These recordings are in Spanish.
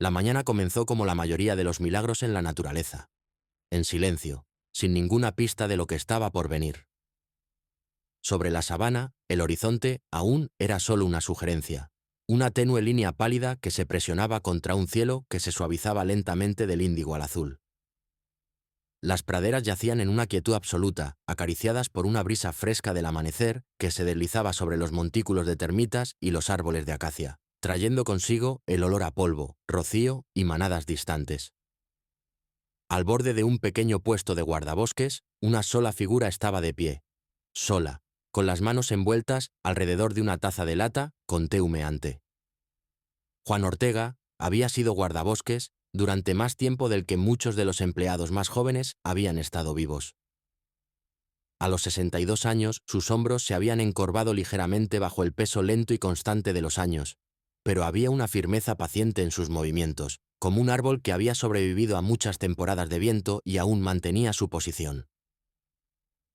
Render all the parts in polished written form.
La mañana comenzó como la mayoría de los milagros en la naturaleza, en silencio, sin ninguna pista de lo que estaba por venir. Sobre la sabana, el horizonte aún era solo una sugerencia, una tenue línea pálida que se presionaba contra un cielo que se suavizaba lentamente del índigo al azul. Las praderas yacían en una quietud absoluta, acariciadas por una brisa fresca del amanecer que se deslizaba sobre los montículos de termitas y los árboles de acacia, trayendo consigo el olor a polvo, rocío y manadas distantes. Al borde de un pequeño puesto de guardabosques, una sola figura estaba de pie, sola, con las manos envueltas alrededor de una taza de lata con té humeante. Juan Ortega había sido guardabosques durante más tiempo del que muchos de los empleados más jóvenes habían estado vivos. A los 62 años, sus hombros se habían encorvado ligeramente bajo el peso lento y constante de los años, pero había una firmeza paciente en sus movimientos, como un árbol que había sobrevivido a muchas temporadas de viento y aún mantenía su posición.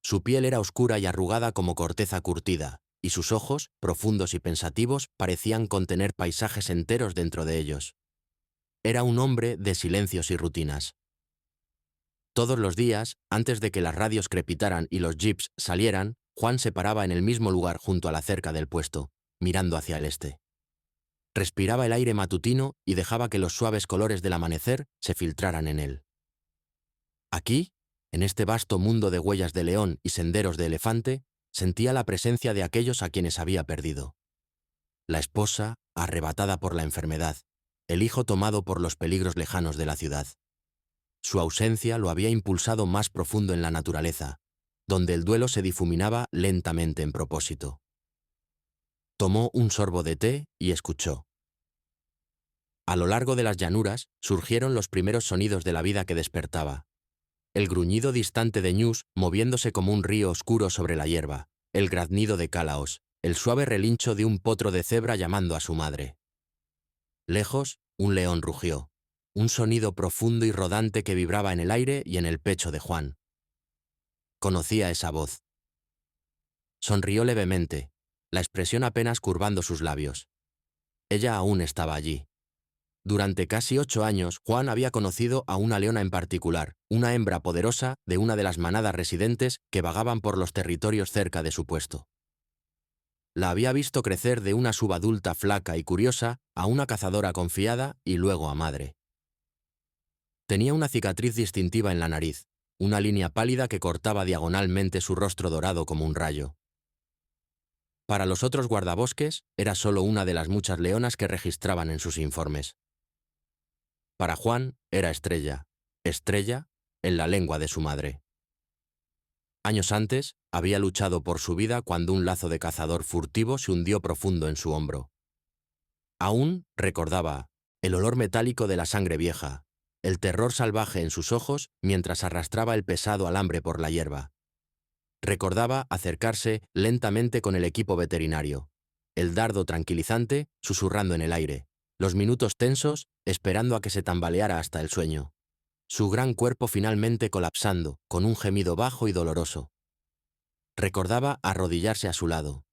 Su piel era oscura y arrugada como corteza curtida, y sus ojos, profundos y pensativos, parecían contener paisajes enteros dentro de ellos. Era un hombre de silencios y rutinas. Todos los días, antes de que las radios crepitaran y los jeeps salieran, Juan se paraba en el mismo lugar junto a la cerca del puesto, mirando hacia el este. Respiraba el aire matutino y dejaba que los suaves colores del amanecer se filtraran en él. Aquí, en este vasto mundo de huellas de león y senderos de elefante, sentía la presencia de aquellos a quienes había perdido. La esposa, arrebatada por la enfermedad, el hijo tomado por los peligros lejanos de la ciudad. Su ausencia lo había impulsado más profundo en la naturaleza, donde el duelo se difuminaba lentamente en propósito. Tomó un sorbo de té y escuchó. A lo largo de las llanuras surgieron los primeros sonidos de la vida que despertaba. El gruñido distante de ñus moviéndose como un río oscuro sobre la hierba, el graznido de cálaos, el suave relincho de un potro de cebra llamando a su madre. Lejos, un león rugió, un sonido profundo y rodante que vibraba en el aire y en el pecho de Juan. Conocía esa voz. Sonrió levemente, la expresión apenas curvando sus labios. Ella aún estaba allí. Durante casi 8 años, Juan había conocido a una leona en particular, una hembra poderosa de una de las manadas residentes que vagaban por los territorios cerca de su puesto. La había visto crecer de una subadulta flaca y curiosa a una cazadora confiada y luego a madre. Tenía una cicatriz distintiva en la nariz, una línea pálida que cortaba diagonalmente su rostro dorado como un rayo. Para los otros guardabosques, era solo una de las muchas leonas que registraban en sus informes. Para Juan, era Estrella, Estrella en la lengua de su madre. Años antes, había luchado por su vida cuando un lazo de cazador furtivo se hundió profundo en su hombro. Aún recordaba el olor metálico de la sangre vieja, el terror salvaje en sus ojos mientras arrastraba el pesado alambre por la hierba. Recordaba acercarse lentamente con el equipo veterinario, el dardo tranquilizante susurrando en el aire, los minutos tensos esperando a que se tambaleara hasta el sueño. Su gran cuerpo finalmente colapsando, con un gemido bajo y doloroso. Recordaba arrodillarse a su lado,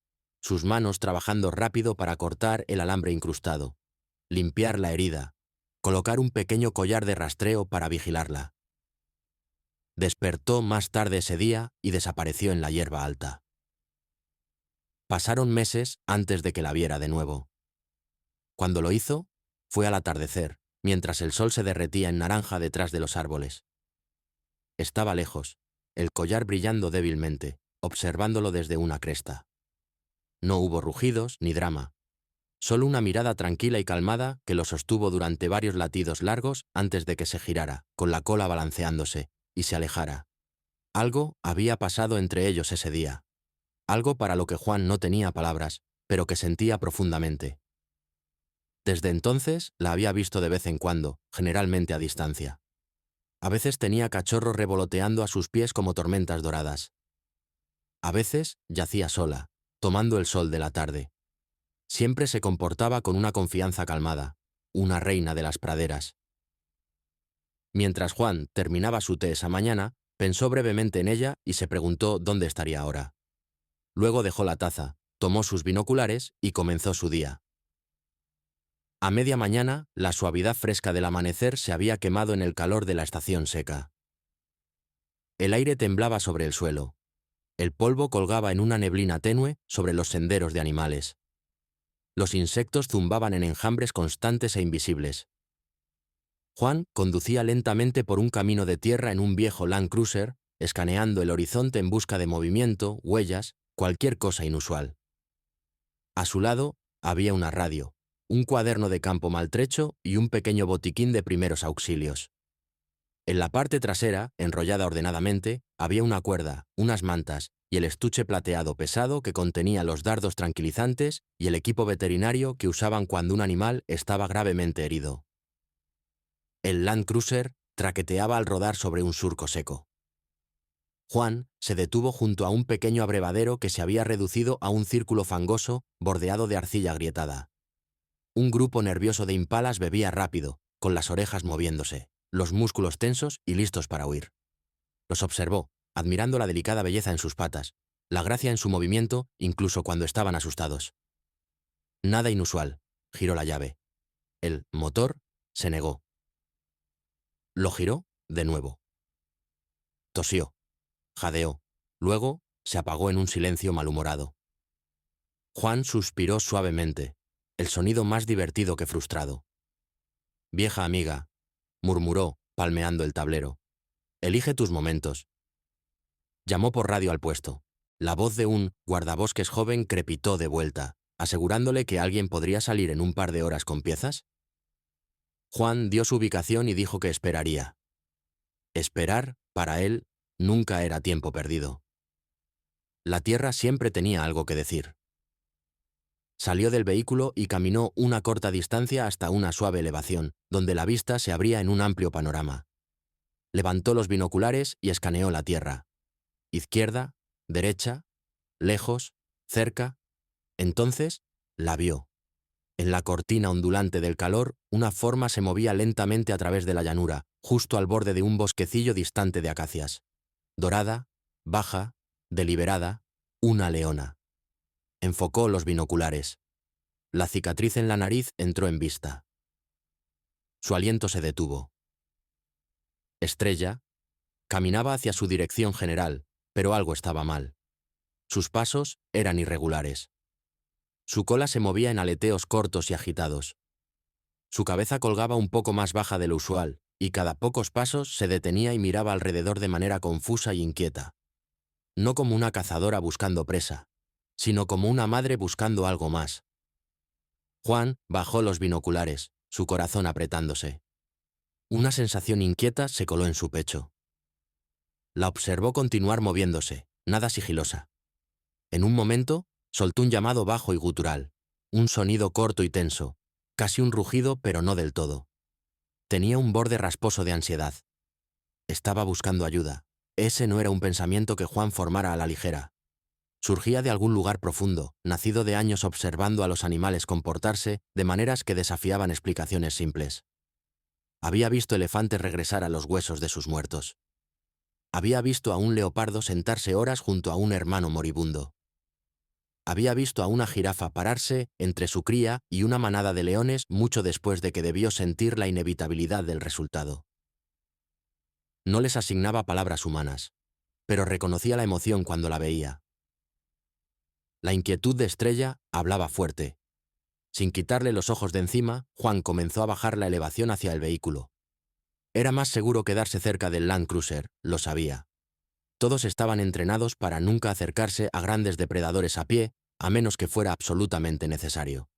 sus manos trabajando rápido para cortar el alambre incrustado, limpiar la herida, colocar un pequeño collar de rastreo para vigilarla. Despertó más tarde ese día y desapareció en la hierba alta. Pasaron meses antes de que la viera de nuevo. Cuando lo hizo, fue al atardecer, mientras el sol se derretía en naranja detrás de los árboles. Estaba lejos, el collar brillando débilmente, observándolo desde una cresta. No hubo rugidos ni drama, solo una mirada tranquila y calmada que lo sostuvo durante varios latidos largos antes de que se girara, con la cola balanceándose, y se alejara. Algo había pasado entre ellos ese día. Algo para lo que Juan no tenía palabras, pero que sentía profundamente. Desde entonces la había visto de vez en cuando, generalmente a distancia. A veces tenía cachorros revoloteando a sus pies como tormentas doradas. A veces yacía sola, tomando el sol de la tarde. Siempre se comportaba con una confianza calmada, una reina de las praderas. Mientras Juan terminaba su té esa mañana, pensó brevemente en ella y se preguntó dónde estaría ahora. Luego dejó la taza, tomó sus binoculares y comenzó su día. A media mañana, la suavidad fresca del amanecer se había quemado en el calor de la estación seca. El aire temblaba sobre el suelo. El polvo colgaba en una neblina tenue sobre los senderos de animales. Los insectos zumbaban en enjambres constantes e invisibles. Juan conducía lentamente por un camino de tierra en un viejo Land Cruiser, escaneando el horizonte en busca de movimiento, huellas, cualquier cosa inusual. A su lado había una radio, un cuaderno de campo maltrecho y un pequeño botiquín de primeros auxilios. En la parte trasera, enrollada ordenadamente, había una cuerda, unas mantas y el estuche plateado pesado que contenía los dardos tranquilizantes y el equipo veterinario que usaban cuando un animal estaba gravemente herido. El Land Cruiser traqueteaba al rodar sobre un surco seco. Juan se detuvo junto a un pequeño abrevadero que se había reducido a un círculo fangoso bordeado de arcilla agrietada. Un grupo nervioso de impalas bebía rápido, con las orejas moviéndose, los músculos tensos y listos para huir. Los observó, admirando la delicada belleza en sus patas, la gracia en su movimiento, incluso cuando estaban asustados. Nada inusual, giró la llave. El motor se negó. Lo giró de nuevo. Tosió, jadeó, luego se apagó en un silencio malhumorado. Juan suspiró suavemente, el sonido más divertido que frustrado. «Vieja amiga», murmuró, palmeando el tablero, «elige tus momentos». Llamó por radio al puesto. La voz de un guardabosques joven crepitó de vuelta, asegurándole que alguien podría salir en un par de horas con piezas. Juan dio su ubicación y dijo que esperaría. Esperar, para él, nunca era tiempo perdido. La tierra siempre tenía algo que decir. Salió del vehículo y caminó una corta distancia hasta una suave elevación, donde la vista se abría en un amplio panorama. Levantó los binoculares y escaneó la tierra. Izquierda, derecha, lejos, cerca. Entonces, la vio. En la cortina ondulante del calor, una forma se movía lentamente a través de la llanura, justo al borde de un bosquecillo distante de acacias. Dorada, baja, deliberada, una leona. Enfocó los binoculares. La cicatriz en la nariz entró en vista. Su aliento se detuvo. Estrella caminaba hacia su dirección general, pero algo estaba mal. Sus pasos eran irregulares. Su cola se movía en aleteos cortos y agitados. Su cabeza colgaba un poco más baja de lo usual, y cada pocos pasos se detenía y miraba alrededor de manera confusa y inquieta. No como una cazadora buscando presa, sino como una madre buscando algo más. Juan bajó los binoculares, su corazón apretándose. Una sensación inquieta se coló en su pecho. La observó continuar moviéndose, nada sigilosa. En un momento, soltó un llamado bajo y gutural, un sonido corto y tenso, casi un rugido, pero no del todo. Tenía un borde rasposo de ansiedad. Estaba buscando ayuda. Ese no era un pensamiento que Juan formara a la ligera. Surgía de algún lugar profundo, nacido de años observando a los animales comportarse de maneras que desafiaban explicaciones simples. Había visto elefantes regresar a los huesos de sus muertos. Había visto a un leopardo sentarse horas junto a un hermano moribundo. Había visto a una jirafa pararse entre su cría y una manada de leones mucho después de que debió sentir la inevitabilidad del resultado. No les asignaba palabras humanas, pero reconocía la emoción cuando la veía. La inquietud de Estrella hablaba fuerte. Sin quitarle los ojos de encima, Juan comenzó a bajar la elevación hacia el vehículo. Era más seguro quedarse cerca del Land Cruiser, lo sabía. Todos estaban entrenados para nunca acercarse a grandes depredadores a pie, a menos que fuera absolutamente necesario.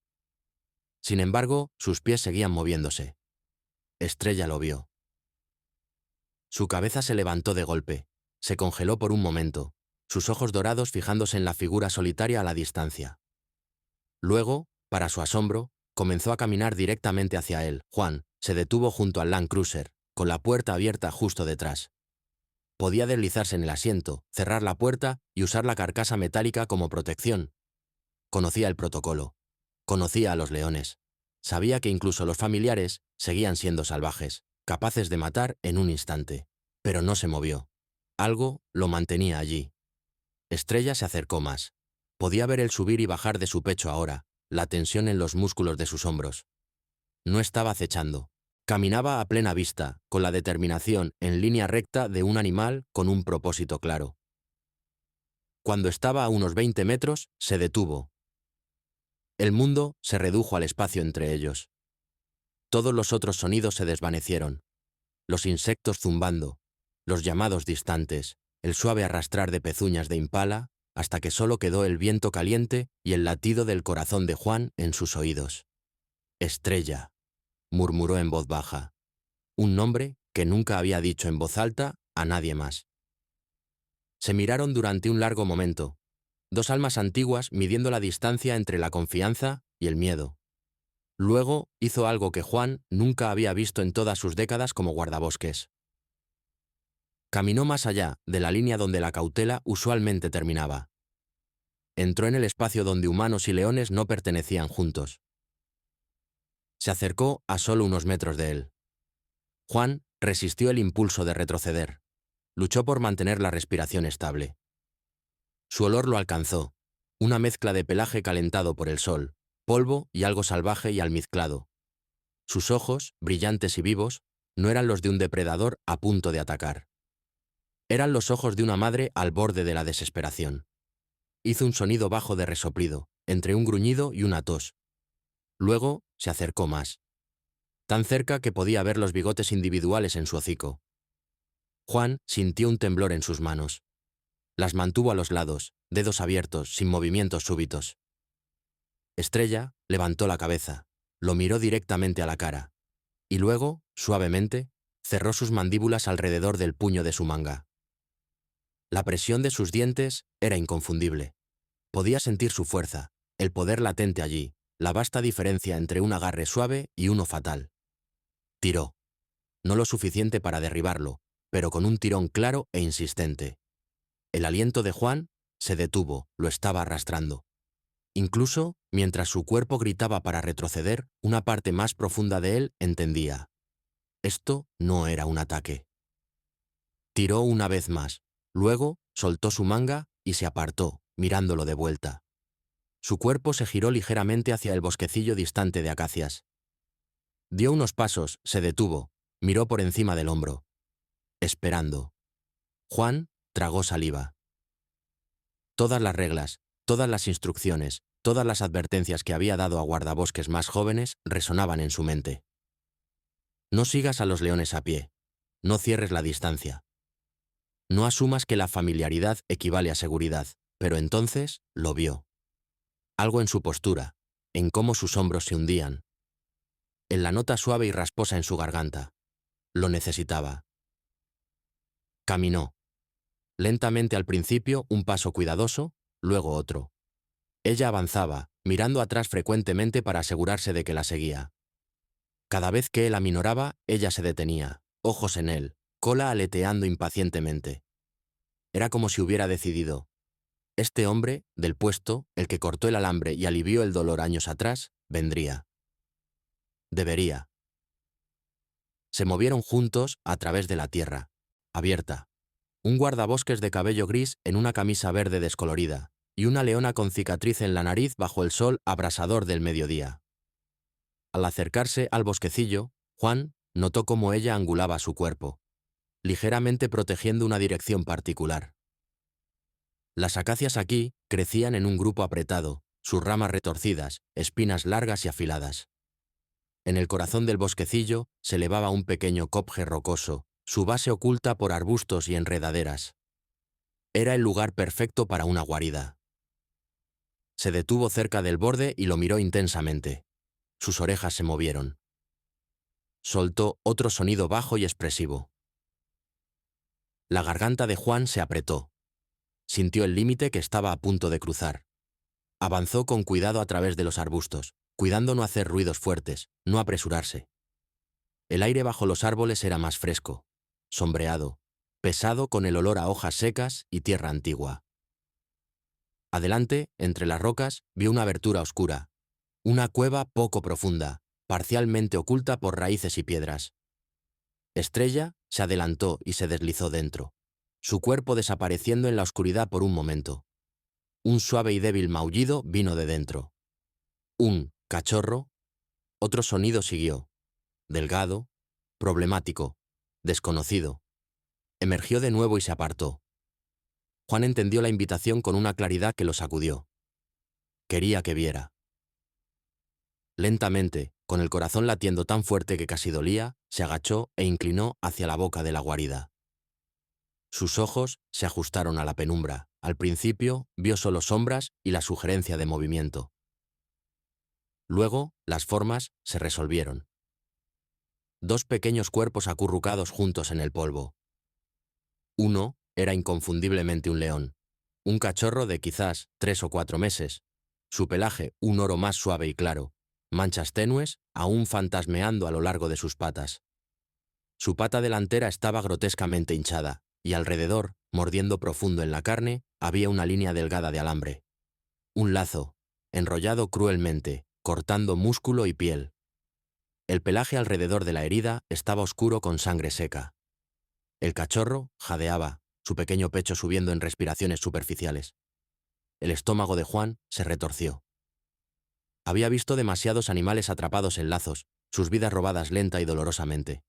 Sin embargo, sus pies seguían moviéndose. Estrella lo vio. Su cabeza se levantó de golpe, se congeló por un momento, sus ojos dorados fijándose en la figura solitaria a la distancia. Luego, para su asombro, comenzó a caminar directamente hacia él. Juan se detuvo junto al Land Cruiser, con la puerta abierta justo detrás. Podía deslizarse en el asiento, cerrar la puerta y usar la carcasa metálica como protección. Conocía el protocolo. Conocía a los leones. Sabía que incluso los familiares seguían siendo salvajes, capaces de matar en un instante. Pero no se movió. Algo lo mantenía allí. Estrella se acercó más. Podía ver el subir y bajar de su pecho ahora, la tensión en los músculos de sus hombros. No estaba acechando. Caminaba a plena vista, con la determinación en línea recta de un animal con un propósito claro. Cuando estaba a unos 20 metros, se detuvo. El mundo se redujo al espacio entre ellos. Todos los otros sonidos se desvanecieron. Los insectos zumbando, los llamados distantes, el suave arrastrar de pezuñas de impala, hasta que solo quedó el viento caliente y el latido del corazón de Juan en sus oídos. Estrella, murmuró en voz baja, un nombre que nunca había dicho en voz alta a nadie más. Se miraron durante un largo momento, dos almas antiguas midiendo la distancia entre la confianza y el miedo. Luego hizo algo que Juan nunca había visto en todas sus décadas como guardabosques. Caminó más allá de la línea donde la cautela usualmente terminaba. Entró en el espacio donde humanos y leones no pertenecían juntos. Se acercó a solo unos metros de él. Juan resistió el impulso de retroceder. Luchó por mantener la respiración estable. Su olor lo alcanzó, una mezcla de pelaje calentado por el sol, polvo y algo salvaje y almizclado. Sus ojos, brillantes y vivos, no eran los de un depredador a punto de atacar. Eran los ojos de una madre al borde de la desesperación. Hizo un sonido bajo de resoplido, entre un gruñido y una tos. Luego se acercó más. Tan cerca que podía ver los bigotes individuales en su hocico. Juan sintió un temblor en sus manos. Las mantuvo a los lados, dedos abiertos, sin movimientos súbitos. Estrella levantó la cabeza, lo miró directamente a la cara, y luego, suavemente, cerró sus mandíbulas alrededor del puño de su manga. La presión de sus dientes era inconfundible. Podía sentir su fuerza, el poder latente allí, la vasta diferencia entre un agarre suave y uno fatal. Tiró. No lo suficiente para derribarlo, pero con un tirón claro e insistente. El aliento de Juan se detuvo, lo estaba arrastrando. Incluso, mientras su cuerpo gritaba para retroceder, una parte más profunda de él entendía. Esto no era un ataque. Tiró una vez más, luego soltó su manga y se apartó, mirándolo de vuelta. Su cuerpo se giró ligeramente hacia el bosquecillo distante de acacias. Dio unos pasos, se detuvo, miró por encima del hombro. Esperando. Juan tragó saliva. Todas las reglas, todas las instrucciones, todas las advertencias que había dado a guardabosques más jóvenes resonaban en su mente. No sigas a los leones a pie. No cierres la distancia. No asumas que la familiaridad equivale a seguridad, pero entonces lo vio. Algo en su postura, en cómo sus hombros se hundían, en la nota suave y rasposa en su garganta. Lo necesitaba. Caminó. Lentamente al principio, un paso cuidadoso, luego otro. Ella avanzaba, mirando atrás frecuentemente para asegurarse de que la seguía. Cada vez que él aminoraba, ella se detenía, ojos en él, cola aleteando impacientemente. Era como si hubiera decidido. Este hombre, del puesto, el que cortó el alambre y alivió el dolor años atrás, vendría. Debería. Se movieron juntos a través de la tierra, abierta. Un guardabosques de cabello gris en una camisa verde descolorida, y una leona con cicatriz en la nariz bajo el sol abrasador del mediodía. Al acercarse al bosquecillo, Juan notó cómo ella angulaba su cuerpo, ligeramente protegiendo una dirección particular. Las acacias aquí crecían en un grupo apretado, sus ramas retorcidas, espinas largas y afiladas. En el corazón del bosquecillo se elevaba un pequeño copje rocoso, su base oculta por arbustos y enredaderas. Era el lugar perfecto para una guarida. Se detuvo cerca del borde y lo miró intensamente. Sus orejas se movieron. Soltó otro sonido bajo y expresivo. La garganta de Juan se apretó. Sintió el límite que estaba a punto de cruzar. Avanzó con cuidado a través de los arbustos, cuidando no hacer ruidos fuertes, no apresurarse. El aire bajo los árboles era más fresco, sombreado, pesado con el olor a hojas secas y tierra antigua. Adelante, entre las rocas, vio una abertura oscura, una cueva poco profunda, parcialmente oculta por raíces y piedras. Estrella se adelantó y se deslizó dentro, su cuerpo desapareciendo en la oscuridad por un momento. Un suave y débil maullido vino de dentro. Un cachorro Otro sonido siguió. Delgado, problemático, desconocido. Emergió de nuevo y se apartó. Juan entendió la invitación con una claridad que lo sacudió. Quería que viera. Lentamente, con el corazón latiendo tan fuerte que casi dolía, se agachó e inclinó hacia la boca de la guarida. Sus ojos se ajustaron a la penumbra. Al principio, vio solo sombras y la sugerencia de movimiento. Luego, las formas se resolvieron. Dos pequeños cuerpos acurrucados juntos en el polvo. Uno era inconfundiblemente un león, un cachorro de quizás 3 o 4 meses, su pelaje un oro más suave y claro, manchas tenues aún fantasmeando a lo largo de sus patas. Su pata delantera estaba grotescamente hinchada, y alrededor, mordiendo profundo en la carne, había una línea delgada de alambre. Un lazo, enrollado cruelmente, cortando músculo y piel. El pelaje alrededor de la herida estaba oscuro con sangre seca. El cachorro jadeaba, su pequeño pecho subiendo en respiraciones superficiales. El estómago de Juan se retorció. Había visto demasiados animales atrapados en lazos, sus vidas robadas lenta y dolorosamente.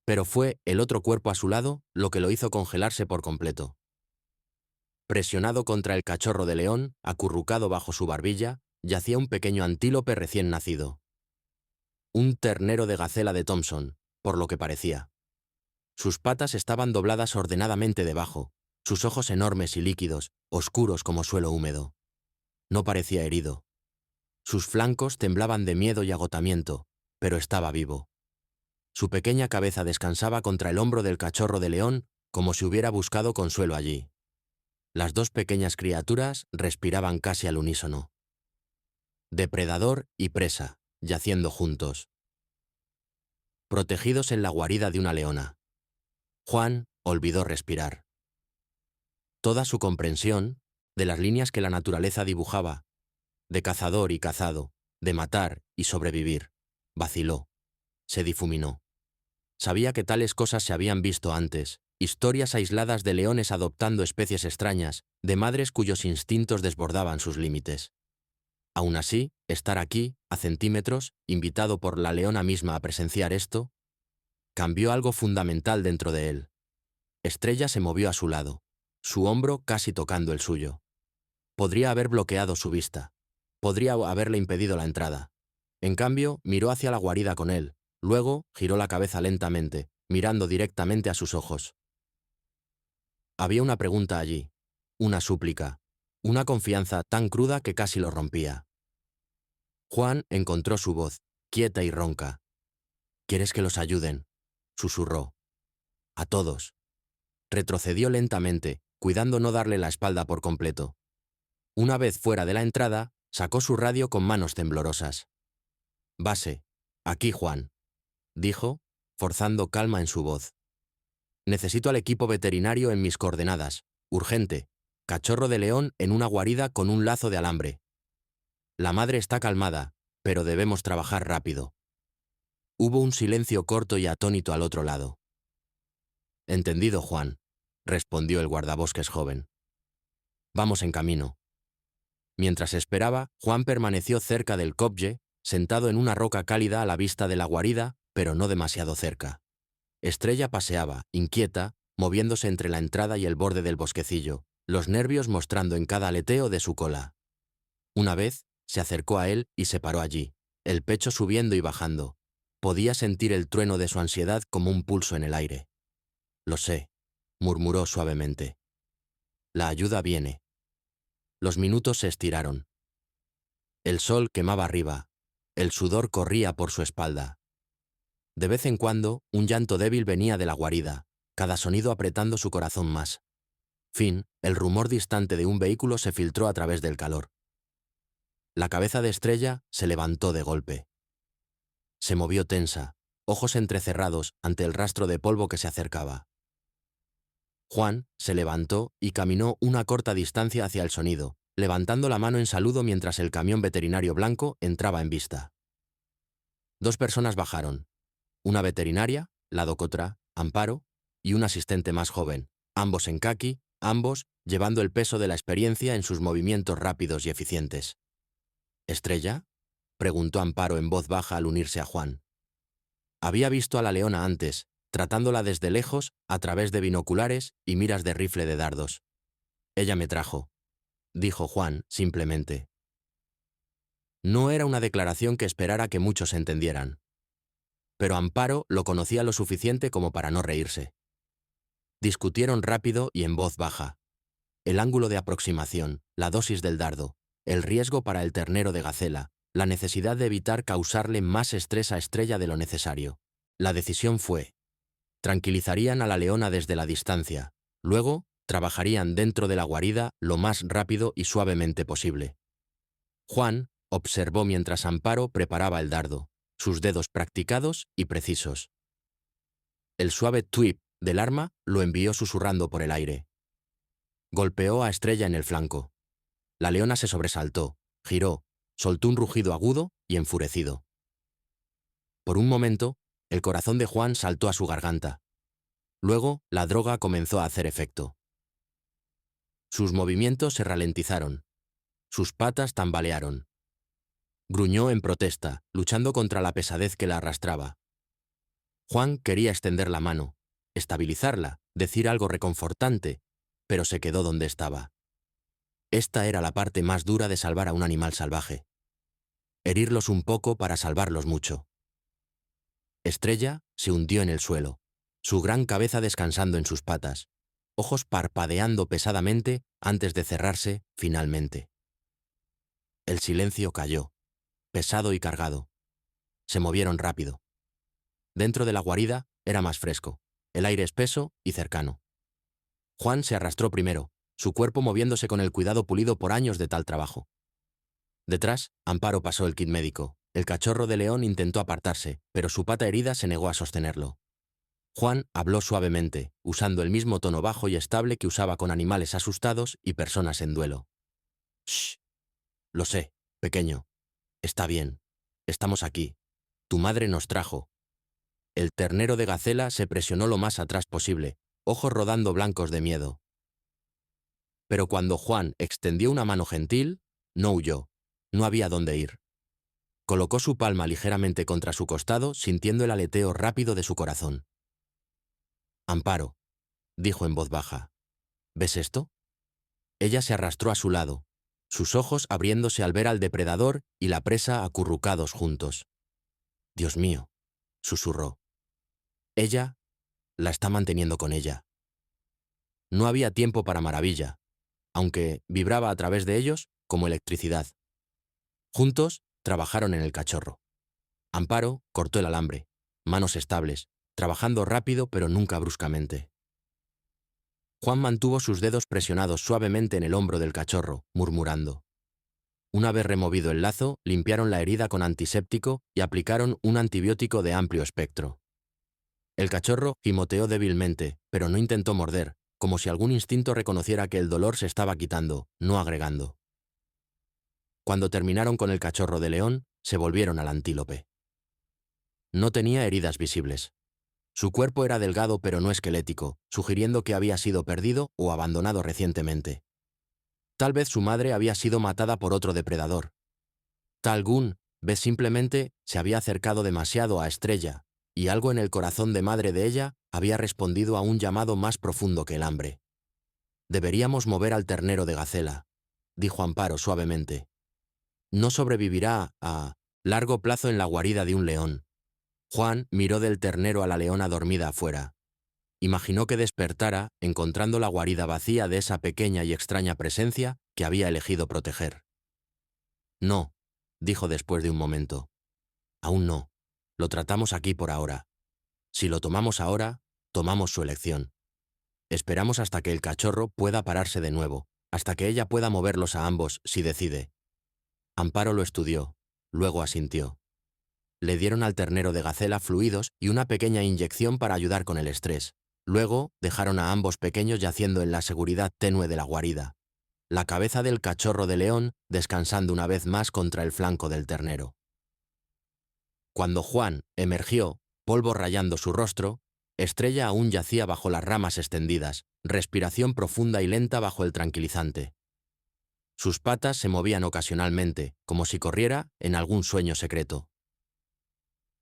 Pero fue el otro cuerpo a su lado lo que lo hizo congelarse por completo. Presionado contra el cachorro de león, acurrucado bajo su barbilla, yacía un pequeño antílope recién nacido. Un ternero de gacela de Thompson, por lo que parecía. Sus patas estaban dobladas ordenadamente debajo, sus ojos enormes y líquidos, oscuros como suelo húmedo. No parecía herido. Sus flancos temblaban de miedo y agotamiento, pero estaba vivo. Su pequeña cabeza descansaba contra el hombro del cachorro de león como si hubiera buscado consuelo allí. Las dos pequeñas criaturas respiraban casi al unísono. Depredador y presa, yaciendo juntos. Protegidos en la guarida de una leona. Juan olvidó respirar. Toda su comprensión, de las líneas que la naturaleza dibujaba, de cazador y cazado, de matar y sobrevivir, vaciló, se difuminó. Sabía que tales cosas se habían visto antes, historias aisladas de leones adoptando especies extrañas, de madres cuyos instintos desbordaban sus límites. Aún así, estar aquí, a centímetros, invitado por la leona misma a presenciar esto, cambió algo fundamental dentro de él. Estrella se movió a su lado, su hombro casi tocando el suyo. Podría haber bloqueado su vista. Podría haberle impedido la entrada. En cambio, miró hacia la guarida con él. Luego, giró la cabeza lentamente, mirando directamente a sus ojos. Había una pregunta allí, una súplica, una confianza tan cruda que casi lo rompía. Juan encontró su voz, quieta y ronca. «¿Quieres que los ayuden?», susurró. «A todos». Retrocedió lentamente, cuidando no darle la espalda por completo. Una vez fuera de la entrada, sacó su radio con manos temblorosas. «Base, aquí Juan», dijo, forzando calma en su voz. «Necesito al equipo veterinario en mis coordenadas. Urgente. Cachorro de león en una guarida con un lazo de alambre. La madre está calmada, pero debemos trabajar rápido». Hubo un silencio corto y atónito al otro lado. «Entendido, Juan», respondió el guardabosques joven. «Vamos en camino». Mientras esperaba, Juan permaneció cerca del copje, sentado en una roca cálida a la vista de la guarida, pero no demasiado cerca. Estrella paseaba, inquieta, moviéndose entre la entrada y el borde del bosquecillo, los nervios mostrando en cada aleteo de su cola. Una vez, se acercó a él y se paró allí, el pecho subiendo y bajando. Podía sentir el trueno de su ansiedad como un pulso en el aire. «Lo sé», murmuró suavemente. «La ayuda viene». Los minutos se estiraron. El sol quemaba arriba, el sudor corría por su espalda. De vez en cuando, un llanto débil venía de la guarida, cada sonido apretando su corazón más. Fin, el rumor distante de un vehículo se filtró a través del calor. La cabeza de Estrella se levantó de golpe. Se movió tensa, ojos entrecerrados ante el rastro de polvo que se acercaba. Juan se levantó y caminó una corta distancia hacia el sonido, levantando la mano en saludo mientras el camión veterinario blanco entraba en vista. Dos personas bajaron. Una veterinaria, la doctora Amparo, y un asistente más joven, ambos en caqui, ambos llevando el peso de la experiencia en sus movimientos rápidos y eficientes. «¿Estrella?», preguntó Amparo en voz baja al unirse a Juan. Había visto a la leona antes, tratándola desde lejos, a través de binoculares y miras de rifle de dardos. Ella me trajo, dijo Juan, simplemente. No era una declaración que esperara que muchos entendieran. Pero Amparo lo conocía lo suficiente como para no reírse. Discutieron rápido y en voz baja. El ángulo de aproximación, la dosis del dardo, el riesgo para el ternero de Gacela, la necesidad de evitar causarle más estrés a Estrella de lo necesario. La decisión fue: tranquilizarían a la leona desde la distancia, luego trabajarían dentro de la guarida lo más rápido y suavemente posible. Juan observó mientras Amparo preparaba el dardo, sus dedos practicados y precisos. El suave twip del arma lo envió susurrando por el aire. Golpeó a Estrella en el flanco. La leona se sobresaltó, giró, soltó un rugido agudo y enfurecido. Por un momento, el corazón de Juan saltó a su garganta. Luego, la droga comenzó a hacer efecto. Sus movimientos se ralentizaron. Sus patas tambalearon. Gruñó en protesta, luchando contra la pesadez que la arrastraba. Juan quería extender la mano, estabilizarla, decir algo reconfortante, pero se quedó donde estaba. Esta era la parte más dura de salvar a un animal salvaje. Herirlos un poco para salvarlos mucho. Estrella se hundió en el suelo, su gran cabeza descansando en sus patas, ojos parpadeando pesadamente antes de cerrarse finalmente. El silencio cayó, pesado y cargado. Se movieron rápido. Dentro de la guarida era más fresco, el aire espeso y cercano. Juan se arrastró primero, su cuerpo moviéndose con el cuidado pulido por años de tal trabajo. Detrás, Amparo pasó el kit médico. El cachorro de león intentó apartarse, pero su pata herida se negó a sostenerlo. Juan habló suavemente, usando el mismo tono bajo y estable que usaba con animales asustados y personas en duelo. «Shh. Lo sé, pequeño. Está bien. Estamos aquí. Tu madre nos trajo». El ternero de Gacela se presionó lo más atrás posible, ojos rodando blancos de miedo. Pero cuando Juan extendió una mano gentil, no huyó. No había dónde ir. Colocó su palma ligeramente contra su costado, sintiendo el aleteo rápido de su corazón. «Amparo», dijo en voz baja, «¿ves esto?». Ella se arrastró a su lado, sus ojos abriéndose al ver al depredador y la presa acurrucados juntos. «Dios mío», susurró. «Ella la está manteniendo con ella». No había tiempo para maravilla, aunque vibraba a través de ellos como electricidad. Juntos trabajaron en el cachorro. Amparo cortó el alambre, manos estables, trabajando rápido pero nunca bruscamente. Juan mantuvo sus dedos presionados suavemente en el hombro del cachorro, murmurando. Una vez removido el lazo, limpiaron la herida con antiséptico y aplicaron un antibiótico de amplio espectro. El cachorro gimoteó débilmente, pero no intentó morder, como si algún instinto reconociera que el dolor se estaba quitando, no agregando. Cuando terminaron con el cachorro de león, se volvieron al antílope. No tenía heridas visibles. Su cuerpo era delgado pero no esquelético, sugiriendo que había sido perdido o abandonado recientemente. Tal vez su madre había sido matada por otro depredador. Tal vez simplemente se había acercado demasiado a Estrella, y algo en el corazón de madre de ella había respondido a un llamado más profundo que el hambre. «Deberíamos mover al ternero de Gacela», dijo Amparo suavemente. «No sobrevivirá a largo plazo en la guarida de un león». Juan miró del ternero a la leona dormida afuera. Imaginó que despertara encontrando la guarida vacía de esa pequeña y extraña presencia que había elegido proteger. «No», dijo después de un momento. «Aún no. Lo tratamos aquí por ahora. Si lo tomamos ahora, tomamos su elección. Esperamos hasta que el cachorro pueda pararse de nuevo, hasta que ella pueda moverlos a ambos si decide». Amparo lo estudió, luego asintió. Le dieron al ternero de Gacela fluidos y una pequeña inyección para ayudar con el estrés. Luego dejaron a ambos pequeños yaciendo en la seguridad tenue de la guarida, la cabeza del cachorro de león descansando una vez más contra el flanco del ternero. Cuando Juan emergió, polvo rayando su rostro, Estrella aún yacía bajo las ramas extendidas, respiración profunda y lenta bajo el tranquilizante. Sus patas se movían ocasionalmente, como si corriera en algún sueño secreto.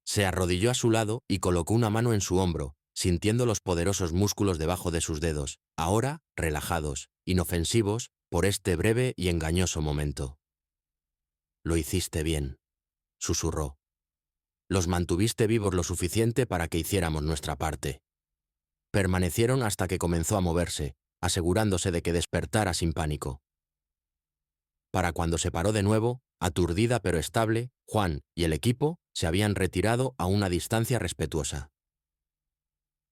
Se arrodilló a su lado y colocó una mano en su hombro, sintiendo los poderosos músculos debajo de sus dedos, ahora relajados, inofensivos, por este breve y engañoso momento. «Lo hiciste bien», susurró. «Los mantuviste vivos lo suficiente para que hiciéramos nuestra parte». Permanecieron hasta que comenzó a moverse, asegurándose de que despertara sin pánico. Para cuando se paró de nuevo, aturdida pero estable, Juan y el equipo se habían retirado a una distancia respetuosa.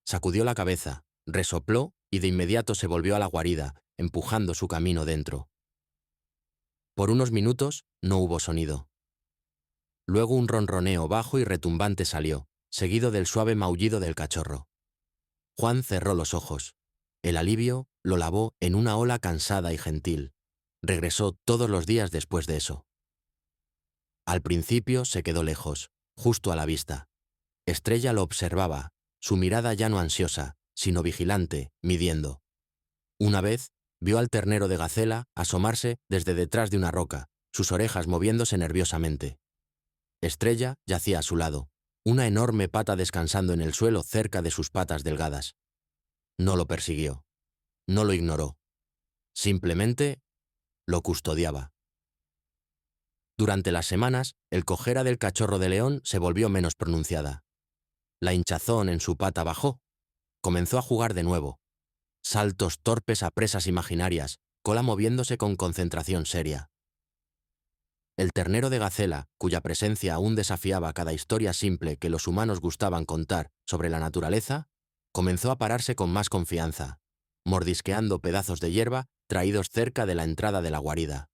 Sacudió la cabeza, resopló y de inmediato se volvió a la guarida, empujando su camino dentro. Por unos minutos no hubo sonido. Luego un ronroneo bajo y retumbante salió, seguido del suave maullido del cachorro. Juan cerró los ojos. El alivio lo lavó en una ola cansada y gentil. Regresó todos los días después de eso. Al principio se quedó lejos, justo a la vista. Estrella lo observaba, su mirada ya no ansiosa, sino vigilante, midiendo. Una vez, vio al ternero de Gacela asomarse desde detrás de una roca, sus orejas moviéndose nerviosamente. Estrella yacía a su lado, una enorme pata descansando en el suelo cerca de sus patas delgadas. No lo persiguió. No lo ignoró. Simplemente lo custodiaba. Durante las semanas, el cojera del cachorro de león se volvió menos pronunciada. La hinchazón en su pata bajó. Comenzó a jugar de nuevo. Saltos torpes a presas imaginarias, cola moviéndose con concentración seria. El ternero de Gacela, cuya presencia aún desafiaba cada historia simple que los humanos gustaban contar sobre la naturaleza, comenzó a pararse con más confianza, mordisqueando pedazos de hierba traídos cerca de la entrada de la guarida.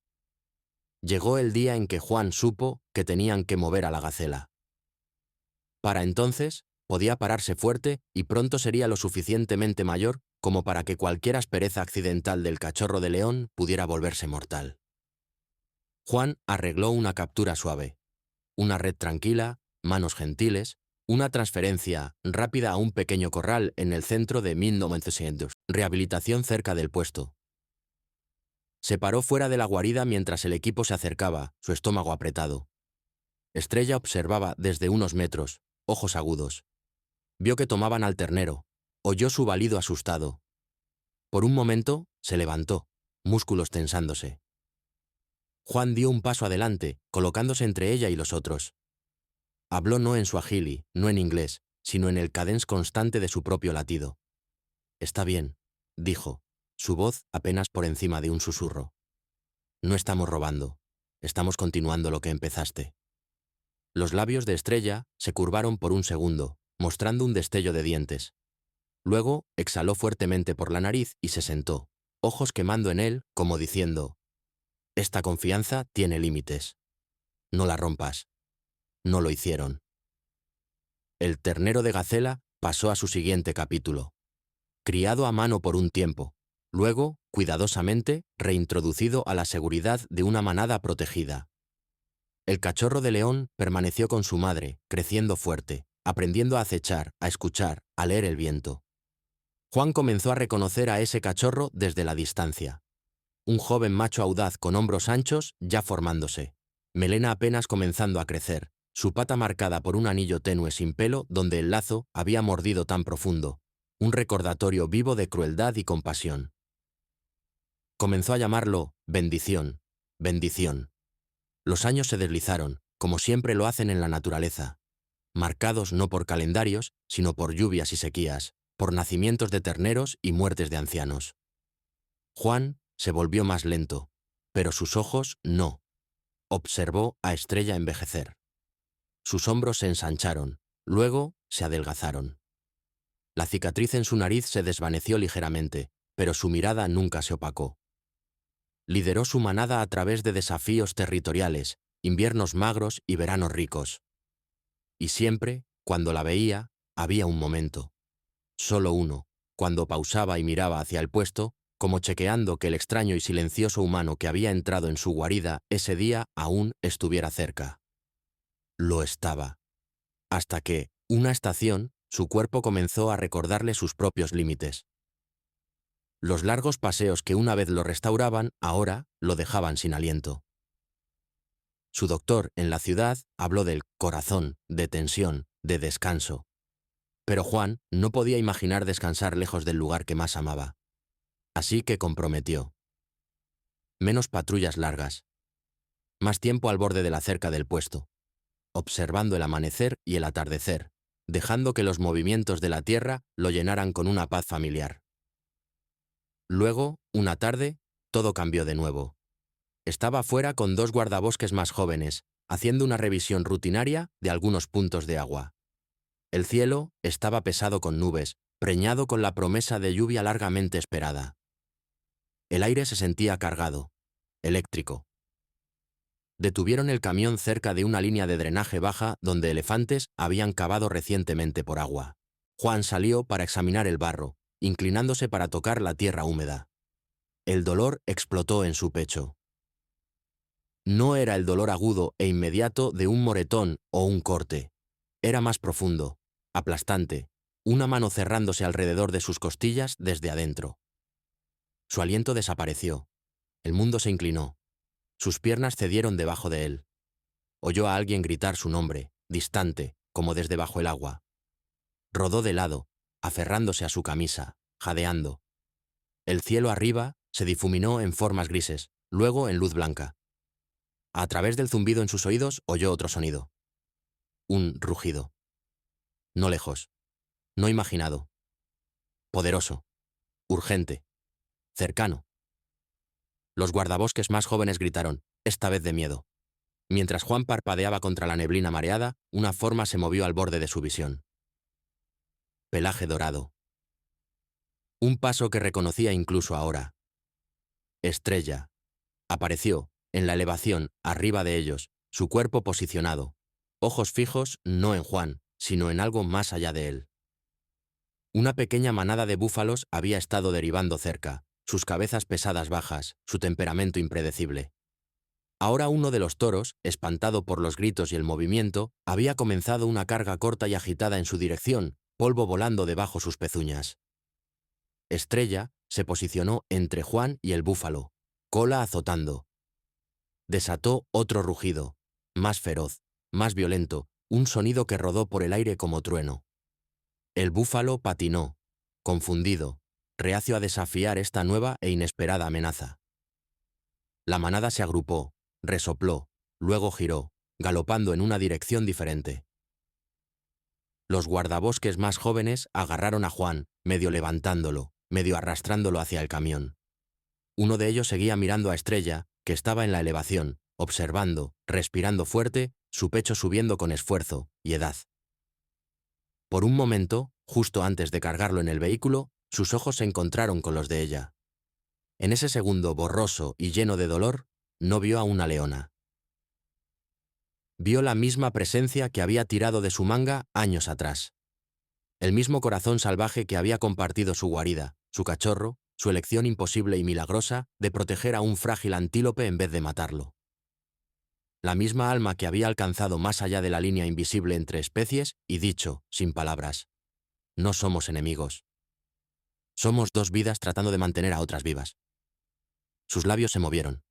Llegó el día en que Juan supo que tenían que mover a la Gacela. Para entonces, podía pararse fuerte y pronto sería lo suficientemente mayor como para que cualquier aspereza accidental del cachorro de león pudiera volverse mortal. Juan arregló una captura suave, una red tranquila, manos gentiles, una transferencia rápida a un pequeño corral en el centro de 1900, rehabilitación cerca del puesto. Se paró fuera de la guarida mientras el equipo se acercaba, su estómago apretado. Estrella observaba desde unos metros, ojos agudos. Vio que tomaban al ternero, oyó su balido asustado. Por un momento, se levantó, músculos tensándose. Juan dio un paso adelante, colocándose entre ella y los otros. Habló no en suajili, no en inglés, sino en el cadence constante de su propio latido. «Está bien», dijo, su voz apenas por encima de un susurro. «No estamos robando, estamos continuando lo que empezaste». Los labios de Estrella se curvaron por un segundo, mostrando un destello de dientes. Luego exhaló fuertemente por la nariz y se sentó, ojos quemando en él, como diciendo: «Esta confianza tiene límites. No la rompas». No lo hicieron. El ternero de Gacela pasó a su siguiente capítulo. Criado a mano por un tiempo, luego, cuidadosamente, reintroducido a la seguridad de una manada protegida. El cachorro de león permaneció con su madre, creciendo fuerte, aprendiendo a acechar, a escuchar, a leer el viento. Juan comenzó a reconocer a ese cachorro desde la distancia. Un joven macho audaz con hombros anchos ya formándose, melena apenas comenzando a crecer, su pata marcada por un anillo tenue sin pelo donde el lazo había mordido tan profundo, un recordatorio vivo de crueldad y compasión. Comenzó a llamarlo bendición, bendición. Los años se deslizaron, como siempre lo hacen en la naturaleza, marcados no por calendarios, sino por lluvias y sequías, por nacimientos de terneros y muertes de ancianos. Juan se volvió más lento, pero sus ojos no. Observó a Estrella envejecer. Sus hombros se ensancharon, luego se adelgazaron. La cicatriz en su nariz se desvaneció ligeramente, pero su mirada nunca se opacó. Lideró su manada a través de desafíos territoriales, inviernos magros y veranos ricos. Y siempre, cuando la veía, había un momento. Solo uno, cuando pausaba y miraba hacia el puesto, como chequeando que el extraño y silencioso humano que había entrado en su guarida ese día aún estuviera cerca. Lo estaba. Hasta que, una estación, su cuerpo comenzó a recordarle sus propios límites. Los largos paseos que una vez lo restauraban, ahora lo dejaban sin aliento. Su doctor en la ciudad habló del corazón, de tensión, de descanso. Pero Juan no podía imaginar descansar lejos del lugar que más amaba. Así que comprometió. Menos patrullas largas. Más tiempo al borde de la cerca del puesto, observando el amanecer y el atardecer, dejando que los movimientos de la tierra lo llenaran con una paz familiar. Luego, una tarde, todo cambió de nuevo. Estaba fuera con 2 guardabosques más jóvenes, haciendo una revisión rutinaria de algunos puntos de agua. El cielo estaba pesado con nubes, preñado con la promesa de lluvia largamente esperada. El aire se sentía cargado, eléctrico. Detuvieron el camión cerca de una línea de drenaje baja donde elefantes habían cavado recientemente por agua. Juan salió para examinar el barro, inclinándose para tocar la tierra húmeda. El dolor explotó en su pecho. No era el dolor agudo e inmediato de un moretón o un corte. Era más profundo, aplastante, una mano cerrándose alrededor de sus costillas desde adentro. Su aliento desapareció. El mundo se inclinó. Sus piernas cedieron debajo de él. Oyó a alguien gritar su nombre, distante, como desde bajo el agua. Rodó de lado, aferrándose a su camisa, jadeando. El cielo arriba se difuminó en formas grises, luego en luz blanca. A través del zumbido en sus oídos oyó otro sonido. Un rugido. No lejos. No imaginado. Poderoso. Urgente. Cercano. Los guardabosques más jóvenes gritaron, esta vez de miedo. Mientras Juan parpadeaba contra la neblina mareada, una forma se movió al borde de su visión. Pelaje dorado. Un paso que reconocía incluso ahora. Estrella. Apareció, en la elevación, arriba de ellos, su cuerpo posicionado. Ojos fijos no en Juan, sino en algo más allá de él. Una pequeña manada de búfalos había estado derivando cerca, sus cabezas pesadas bajas, su temperamento impredecible. Ahora uno de los toros, espantado por los gritos y el movimiento, había comenzado una carga corta y agitada en su dirección, polvo volando debajo sus pezuñas. Estrella se posicionó entre Juan y el búfalo, cola azotando. Desató otro rugido, más feroz, más violento, un sonido que rodó por el aire como trueno. El búfalo patinó, confundido, reacio a desafiar esta nueva e inesperada amenaza. La manada se agrupó, resopló, luego giró, galopando en una dirección diferente. Los guardabosques más jóvenes agarraron a Juan, medio levantándolo, medio arrastrándolo hacia el camión. Uno de ellos seguía mirando a Estrella, que estaba en la elevación, observando, respirando fuerte, su pecho subiendo con esfuerzo y edad. Por un momento, justo antes de cargarlo en el vehículo, sus ojos se encontraron con los de ella. En ese segundo borroso y lleno de dolor, no vio a una leona. Vio la misma presencia que había tirado de su manga años atrás. El mismo corazón salvaje que había compartido su guarida, su cachorro, su elección imposible y milagrosa de proteger a un frágil antílope en vez de matarlo. La misma alma que había alcanzado más allá de la línea invisible entre especies y dicho, sin palabras, no somos enemigos. Somos 2 vidas tratando de mantener a otras vivas. Sus labios se movieron.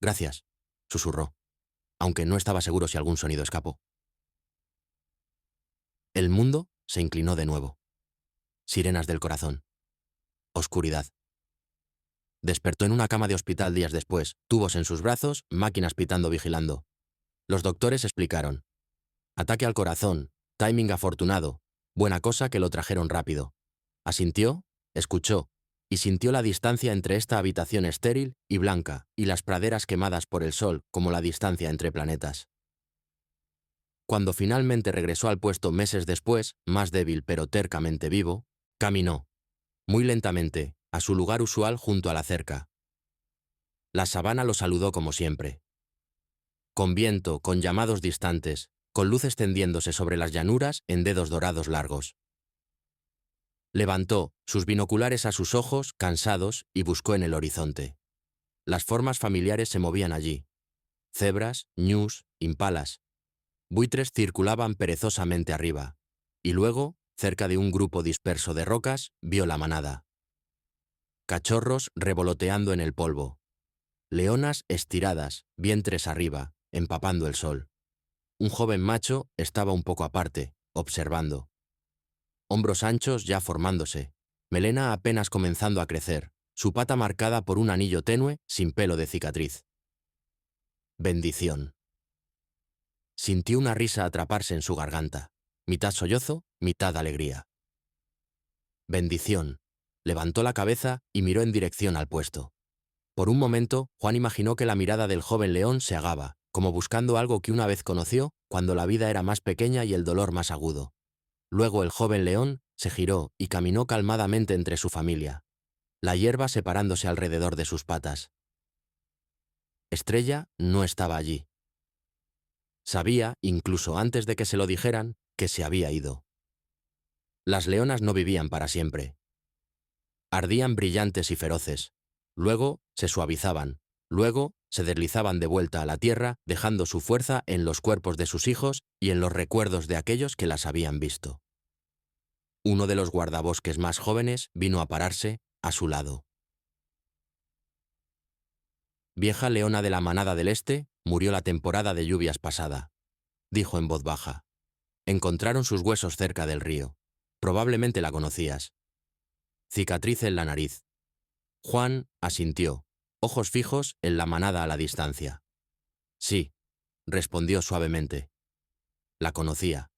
Gracias, susurró, aunque no estaba seguro si algún sonido escapó. El mundo se inclinó de nuevo. Sirenas del corazón. Oscuridad. Despertó en una cama de hospital días después, tubos en sus brazos, máquinas pitando vigilando. Los doctores explicaron. Ataque al corazón, timing afortunado, buena cosa que lo trajeron rápido. Asintió, escuchó, y sintió la distancia entre esta habitación estéril y blanca y las praderas quemadas por el sol como la distancia entre planetas. Cuando finalmente regresó al puesto meses después, más débil pero tercamente vivo, caminó, muy lentamente, a su lugar usual junto a la cerca. La sabana lo saludó como siempre. Con viento, con llamados distantes, con luz extendiéndose sobre las llanuras en dedos dorados largos. Levantó sus binoculares a sus ojos, cansados, y buscó en el horizonte. Las formas familiares se movían allí. Cebras, ñus, impalas. Buitres circulaban perezosamente arriba. Y luego, cerca de un grupo disperso de rocas, vio la manada. cachorros revoloteando en el polvo, leonas estiradas, vientres arriba, empapando el sol. Un joven macho estaba un poco aparte, observando. Hombros anchos ya formándose, melena apenas comenzando a crecer, su pata marcada por un anillo tenue sin pelo de cicatriz. Bendición. Sintió una risa atraparse en su garganta, mitad sollozo, mitad alegría. Bendición. Levantó la cabeza y miró en dirección al puesto. Por un momento, Juan imaginó que la mirada del joven león se agaba, como buscando algo que una vez conoció, cuando la vida era más pequeña y el dolor más agudo. Luego el joven león se giró y caminó calmadamente entre su familia, la hierba separándose alrededor de sus patas. Estrella no estaba allí. Sabía, incluso antes de que se lo dijeran, que se había ido. Las leonas no vivían para siempre. Ardían brillantes y feroces. Luego se suavizaban. Luego se deslizaban de vuelta a la tierra, dejando su fuerza en los cuerpos de sus hijos y en los recuerdos de aquellos que las habían visto. Uno de los guardabosques más jóvenes vino a pararse a su lado. Vieja leona de la manada del este, murió la temporada de lluvias pasada, dijo en voz baja. Encontraron sus huesos cerca del río. Probablemente la conocías. Cicatriz en la nariz. Juan asintió, ojos fijos en la manada a la distancia. Sí, respondió suavemente. La conocía.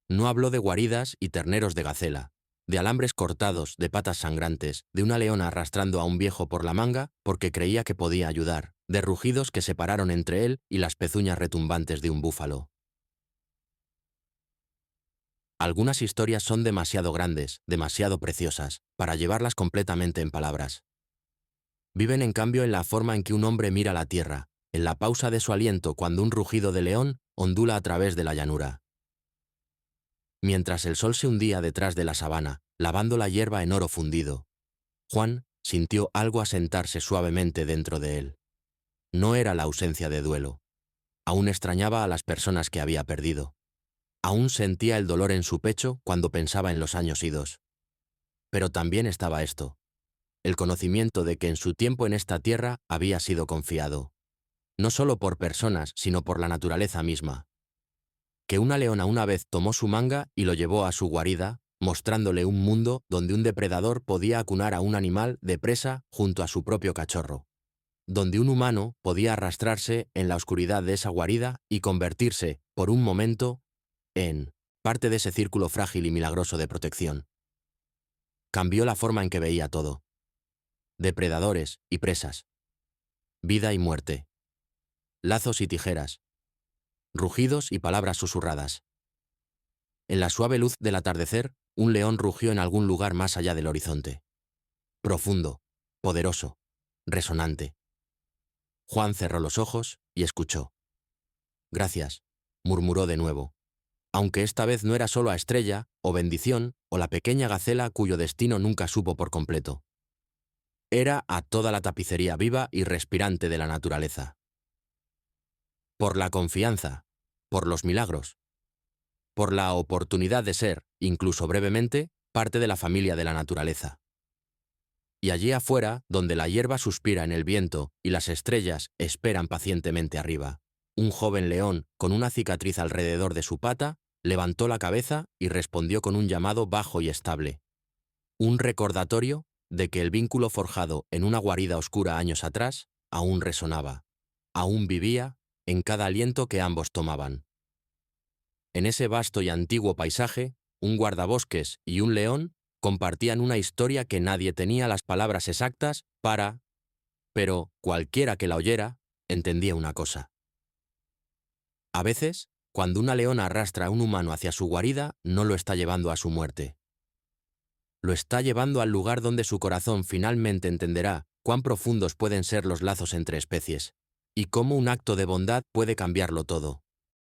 No habló de guaridas y terneros de gacela, de alambres cortados, de patas sangrantes, de una leona arrastrando a un viejo por la manga porque creía que podía ayudar, de rugidos que separaron entre él y las pezuñas retumbantes de un búfalo. Algunas historias son demasiado grandes, demasiado preciosas, para llevarlas completamente en palabras. Viven en cambio en la forma en que un hombre mira la tierra, en la pausa de su aliento cuando un rugido de león ondula a través de la llanura. Mientras el sol se hundía detrás de la sabana, lavando la hierba en oro fundido, Juan sintió algo asentarse suavemente dentro de él. No era la ausencia de duelo. Aún extrañaba a las personas que había perdido. Aún sentía el dolor en su pecho cuando pensaba en los años idos. Pero también estaba esto, el conocimiento de que en su tiempo en esta tierra había sido confiado, no solo por personas, sino por la naturaleza misma. Que una leona una vez tomó su manga y lo llevó a su guarida, mostrándole un mundo donde un depredador podía acunar a un animal de presa junto a su propio cachorro, donde un humano podía arrastrarse en la oscuridad de esa guarida y convertirse, por un momento, en parte de ese círculo frágil y milagroso de protección. Cambió la forma en que veía todo. Depredadores y presas. Vida y muerte. Lazos y tijeras. Rugidos y palabras susurradas. En la suave luz del atardecer, un león rugió en algún lugar más allá del horizonte. Profundo, poderoso, resonante. Juan cerró los ojos y escuchó. Gracias, murmuró de nuevo. Aunque esta vez no era solo a Estrella, o Bendición, o la pequeña gacela cuyo destino nunca supo por completo. Era a toda la tapicería viva y respirante de la naturaleza. Por la confianza, por los milagros, por la oportunidad de ser, incluso brevemente, parte de la familia de la naturaleza. Y allí afuera, donde la hierba suspira en el viento y las estrellas esperan pacientemente arriba, un joven león, con una cicatriz alrededor de su pata, levantó la cabeza y respondió con un llamado bajo y estable. Un recordatorio de que el vínculo forjado en una guarida oscura años atrás aún resonaba, aún vivía en cada aliento que ambos tomaban. En ese vasto y antiguo paisaje, un guardabosques y un león compartían una historia que nadie tenía las palabras exactas para, pero cualquiera que la oyera, entendía una cosa. A veces, cuando una leona arrastra a un humano hacia su guarida, no lo está llevando a su muerte. Lo está llevando al lugar donde su corazón finalmente entenderá cuán profundos pueden ser los lazos entre especies, y cómo un acto de bondad puede cambiarlo todo.